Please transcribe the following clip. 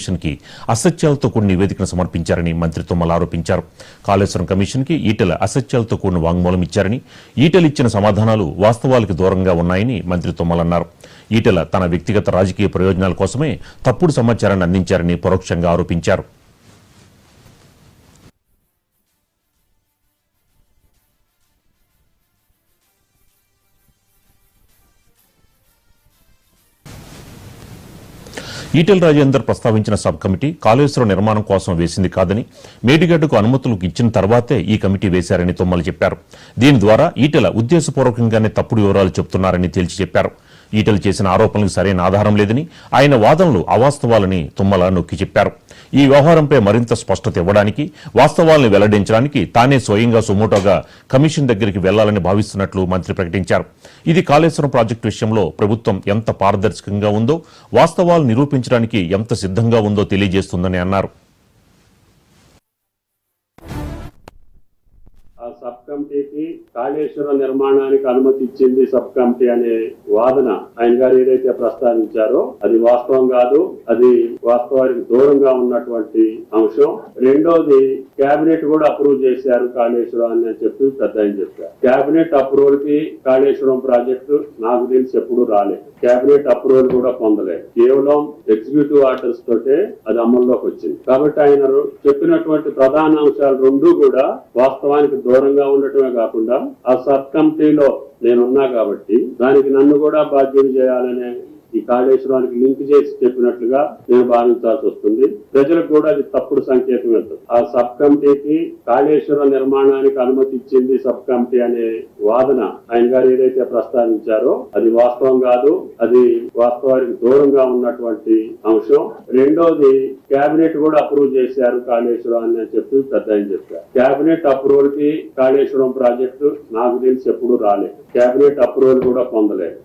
Commission కి అసత్యాలతో కూడిన నివేదికను సమర్పించారని మంత్రి తుమ్మల ఆరోపించారు. కాళేశ్వరం కమిషన్ కి ఈటెల అసత్యాలతో కూడిన వాంగ్మూలం ఇచ్చారని, ఈటెల ఇచ్చిన సమాధానాలు వాస్తవాలకు దూరంగా ఉన్నాయని మంత్రి తుమ్మల అన్నారు. ఈటెల తన వ్యక్తిగత రాజకీయ ప్రయోజనాల కోసమే తప్పుడు సమాచారాన్ని అందించారని పరోక్షంగా ఆరోపించారు. ఈటెల రాజేందర్ ప్రస్తావించిన సబ్ కమిటీ కాళేశ్వరం నిర్మాణం కోసం వేసింది కాదని, మేడిగడ్డకు అనుమతులు ఇచ్చిన తర్వాతే ఈ కమిటీ వేశారని తుమ్మల చెప్పారు. దీని ద్వారా ఈటెల ఉద్దేశపూర్వకంగానే తప్పుడు వివరాలు చెబుతున్నారని తేల్చి చెప్పారు. ఈటెల చేసిన ఆరోపణలకు సరైన ఆధారం లేదని, ఆయన వాదనలు అవాస్తవాలని తుమ్మల నొక్కి చెప్పారు. ఈ వ్యవహారంపై మరింత స్పష్టత ఇవ్వడానికి, వాస్తవాలను వెల్లడించడానికి తానే స్వయంగా సుమోటోగా కమిషన్ దగ్గరికి వెళ్లాలని భావిస్తున్నట్లు మంత్రి ప్రకటించారు. ఇది కాళేశ్వరం ప్రాజెక్టు విషయంలో ప్రభుత్వం ఎంత పారదర్శకంగా ఉందో, వాస్తవాలు నిరూపించడానికి ఎంత సిద్ధంగా ఉందో తెలియజేస్తుందని అన్నారు. సబ్ కమిటీకి కాళేశ్వరం నిర్మాణానికి అనుమతి ఇచ్చింది సబ్ కమిటీ అనే వాదన ఆయన గారు ఏదైతే ప్రస్తావించారో అది వాస్తవం కాదు. అది వాస్తవానికి దూరంగా ఉన్నటువంటి అంశం. రెండోది, కేబినెట్ కూడా అప్రూవ్ చేశారు కాళేశ్వరం అని చెప్పి పెద్ద ఆయన చెప్పారు. కేబినెట్ అప్రూవల్ కి కాళేశ్వరం ప్రాజెక్టు నాకు తెలిసి ఎప్పుడు రాలేదు. కేబినెట్ అప్రూవల్ కూడా పొందలేదు. కేవలం ఎగ్జిక్యూటివ్ ఆర్డర్స్ తోటే అది అమల్లోకి వచ్చింది. కాబట్టి ఆయన చెప్పినటువంటి ప్రధాన అంశాలు రెండు కూడా వాస్తవానికి దూరంగా ఉండటమే కాకుండా ఆ సబ్ కమిటీలో నేనున్నా కాబట్టి దానికి నన్ను కూడా బాధ్యులు చేయాలనే ఈ కాళేశ్వరానికి లింక్ చేసి చెప్పినట్లుగా నేను భావించాల్సి వస్తుంది. ప్రజలకు కూడా అది తప్పుడు సంకేతం వెళ్తుంది. ఆ సబ్ కమిటీకి కాళేశ్వరం నిర్మాణానికి అనుమతి ఇచ్చింది సబ్ కమిటీ అనే వాదన ఆయన గారు ఏదైతే ప్రస్తావించారో అది వాస్తవం కాదు. అది వాస్తవానికి దూరంగా ఉన్నటువంటి అంశం. రెండోది, కేబినెట్ కూడా అప్రూవ్ చేశారు కాళేశ్వరం అని చెప్పి పెద్ద ఆయన చెప్పారు. కేబినెట్ అప్రూవల్ కి కాళేశ్వరం ప్రాజెక్టు నాకు తెలిసి ఎప్పుడు రాలేదు. కేబినెట్ అప్రూవల్ కూడా పొందలేదు.